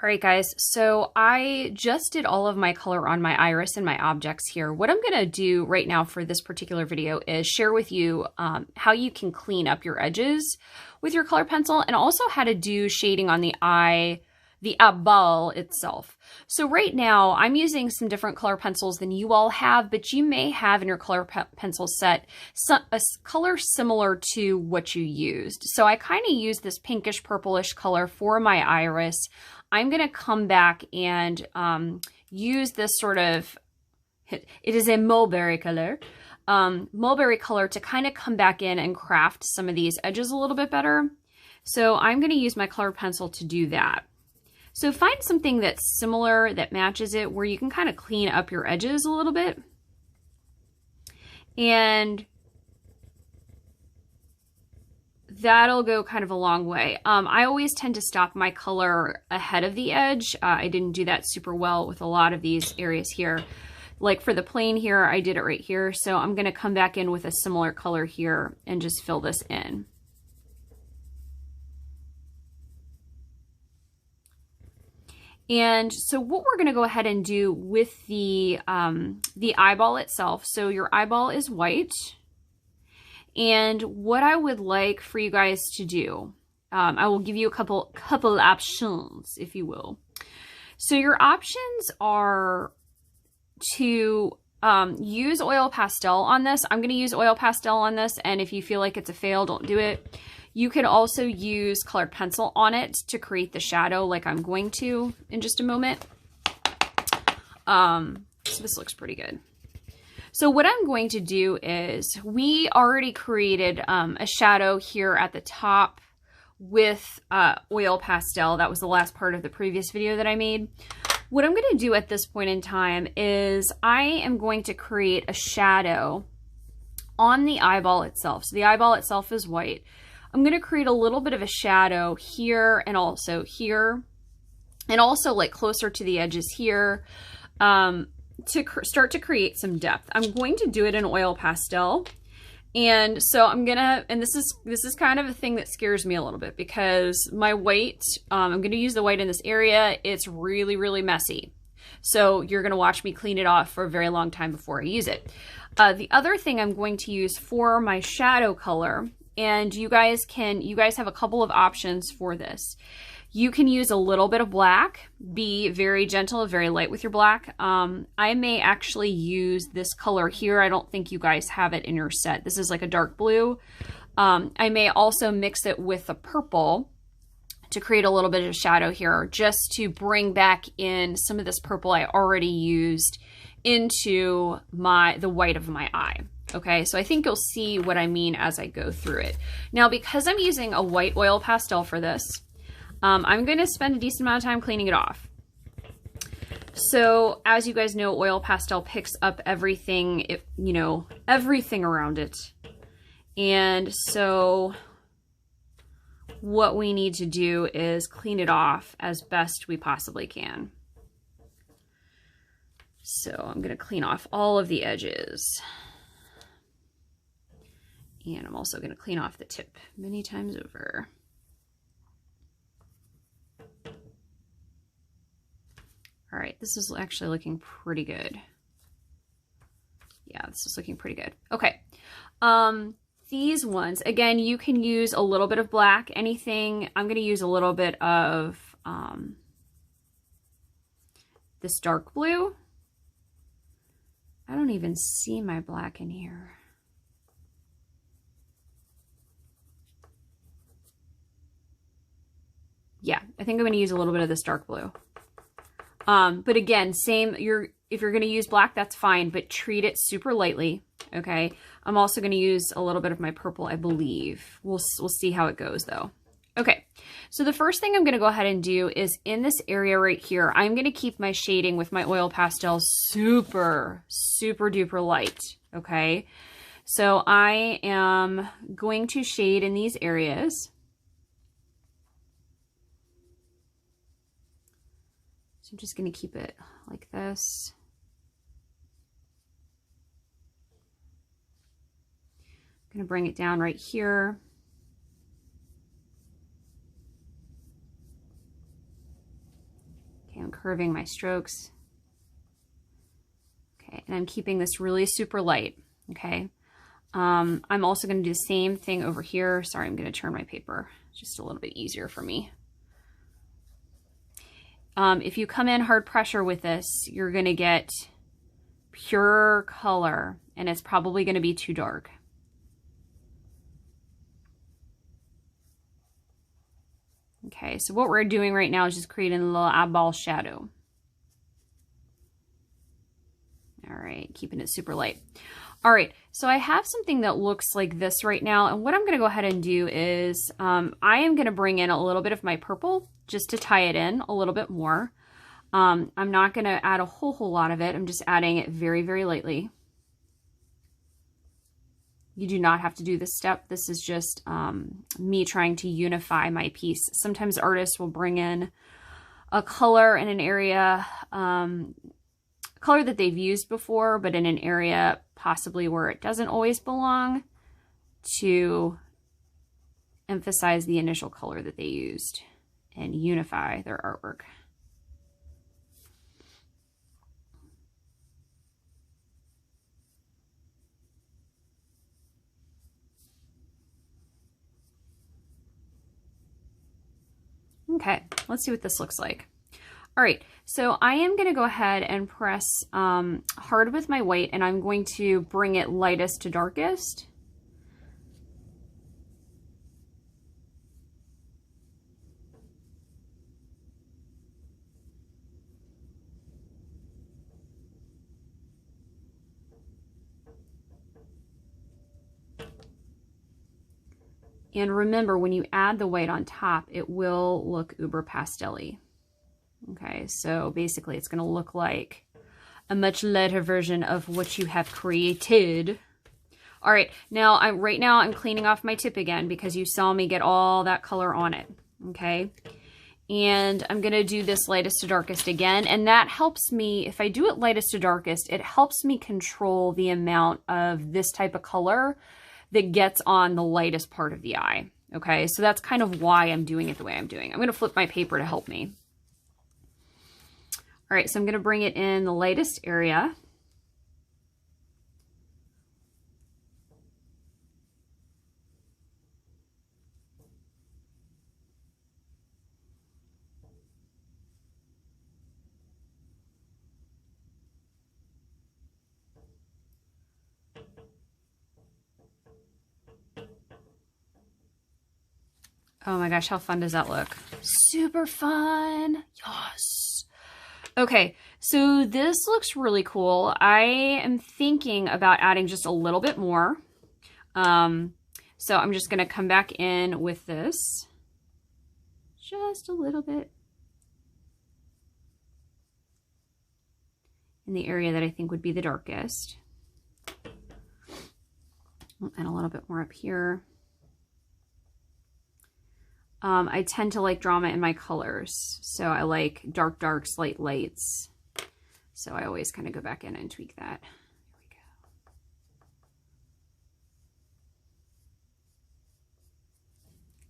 All right, guys, so I just did all of my color on my iris and my objects here. What I'm going to do right now for this particular video is share with you how you can clean up your edges with your color pencil, and also how to do shading on the eye, the eyeball itself. So right now I'm using some different color pencils than you all have, but you may have in your color pencil set a color similar to what you used. So I kind of use this pinkish purplish color for my iris. I'm going to come back and use this sort of, it is a mulberry color to kind of come back in and craft some of these edges a little bit better. So I'm going to use my colored pencil to do that. So find something that's similar, that matches it, where you can kind of clean up your edges a little bit. And that'll go kind of a long way. I always tend to stop my color ahead of the edge. I didn't do that super well with a lot of these areas here. Like for the plane here, I did it right here. So I'm going to come back in with a similar color here and just fill this in. And so what we're going to go ahead and do with the eyeball itself. So your eyeball is white. And what I would like for you guys to do, I will give you a couple options, if you will. So your options are to use oil pastel on this. I'm going to use oil pastel on this, and if you feel like it's a fail, don't do it. You can also use colored pencil on it to create the shadow, like I'm going to in just a moment. So this looks pretty good. So what I'm going to do is, we already created a shadow here at the top with oil pastel. That was the last part of the previous video that I made. What I'm going to do at this point in time is I am going to create a shadow on the eyeball itself. So the eyeball itself is white. I'm going to create a little bit of a shadow here and also here, and also like closer to the edges here. To start to create some depth. I'm going to do it in oil pastel. And so I'm gonna, and this is kind of a thing that scares me a little bit, because my white, I'm gonna use the white in this area. It's really, really messy. So you're gonna watch me clean it off for a very long time before I use it. The other thing I'm going to use for my shadow color, and you guys have a couple of options for this. You can use a little bit of black, be very gentle, very light with your black. I may actually use this color here. I don't think you guys have it in your set. This is like a dark blue. I may also mix it with a purple to create a little bit of shadow here, just to bring back in some of this purple I already used into the white of my eye. Okay, so I think you'll see what I mean as I go through it. Now, because I'm using a white oil pastel for this, I'm going to spend a decent amount of time cleaning it off. So as you guys know, oil pastel picks up everything, everything around it. And so what we need to do is clean it off as best we possibly can. So I'm going to clean off all of the edges. And I'm also going to clean off the tip many times over. All right, this is actually looking pretty good. Yeah, this is looking pretty good. Okay, these ones, again, you can use a little bit of black, anything. I'm gonna use a little bit of this dark blue. I don't even see my black in here. Yeah, I think I'm gonna use a little bit of this dark blue. But again, same, if you're going to use black, that's fine, but treat it super lightly. Okay. I'm also going to use a little bit of my purple, I believe. We'll see how it goes though. Okay. So the first thing I'm going to go ahead and do is in this area right here, I'm going to keep my shading with my oil pastel super, super duper light. Okay. So I am going to shade in these areas. So I'm just going to keep it like this. I'm going to bring it down right here. curving my strokes. Okay, and I'm keeping this really super light, okay? I'm also going to do the same thing over here. Sorry, I'm going to turn my paper. It's just a little bit easier for me. If you come in hard pressure with this, you're going to get pure color, and it's probably going to be too dark. Okay, so what we're doing right now is just creating a little eyeball shadow. All right, keeping it super light. All right, so I have something that looks like this right now, and what I'm gonna go ahead and do is I am gonna bring in a little bit of my purple just to tie it in a little bit more. I'm not gonna add a whole lot of it. I'm just adding it very, very lightly. You do not have to do this step. This is just me trying to unify my piece. Sometimes artists will bring in a color in an area, color that they've used before, but in an area possibly where it doesn't always belong, to emphasize the initial color that they used and unify their artwork. Okay, let's see what this looks like. All right, so I am going to go ahead and press hard with my white, and I'm going to bring it lightest to darkest. And remember, when you add the white on top, it will look uber pastel-y. Okay, so basically it's gonna look like a much lighter version of what you have created. All right, now right now I'm cleaning off my tip again because you saw me get all that color on it, okay? And I'm gonna do this lightest to darkest again, and that helps me, if I do it lightest to darkest, it helps me control the amount of this type of color that gets on the lightest part of the eye, okay? So that's kind of why I'm doing it the way I'm doing. I'm gonna flip my paper to help me. All right, so I'm gonna bring it in the lightest area. Oh my gosh, how fun does that look? Super fun, yes. Okay, so this looks really cool. I am thinking about adding just a little bit more. So I'm just gonna come back in with this. Just a little bit. In the area that I think would be the darkest. And a little bit more up here. I tend to like drama in my colors. So I like dark, darks, light, lights. So I always kind of go back in and tweak that. Here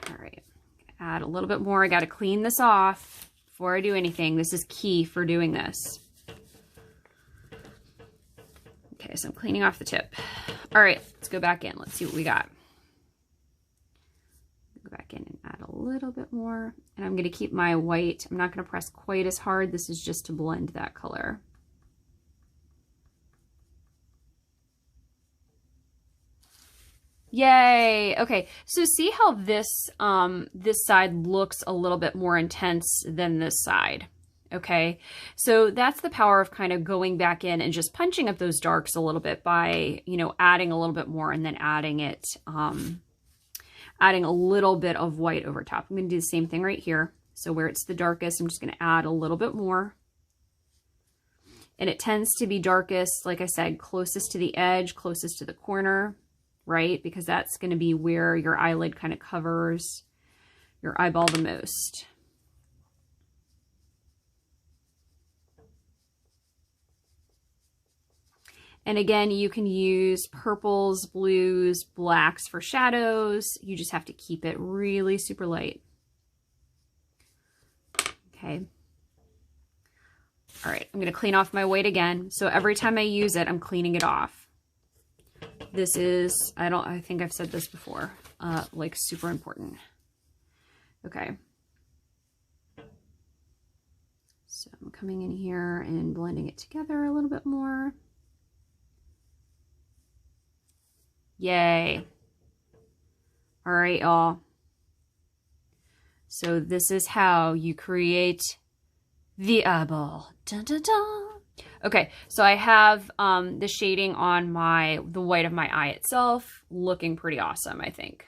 we go. All right, add a little bit more. I got to clean this off before I do anything. This is key for doing this. Okay, so I'm cleaning off the tip. All right, let's go back in. Let's see what we got. Go back in and add a little bit more. And I'm going to keep my white. I'm not going to press quite as hard. This is just to blend that color. Yay! Okay, so see how this this side looks a little bit more intense than this side. Okay, so that's the power of kind of going back in and just punching up those darks a little bit by, you know, adding a little bit more and then adding it, adding a little bit of white over top. I'm going to do the same thing right here. So where it's the darkest, I'm just going to add a little bit more. And it tends to be darkest, like I said, closest to the edge, closest to the corner, right? Because that's going to be where your eyelid kind of covers your eyeball the most. And again, you can use purples, blues, blacks for shadows. You just have to keep it really super light. Okay. I'm going to clean off my white again. So every time I use it, I'm cleaning it off. This is, I think I've said this before, like super important. Okay. So I'm coming in here and blending it together a little bit more. Yay. All right, y'all. So this is how you create the eyeball. Dun, dun, dun. Okay, so I have the shading on the white of my eye itself looking pretty awesome, I think.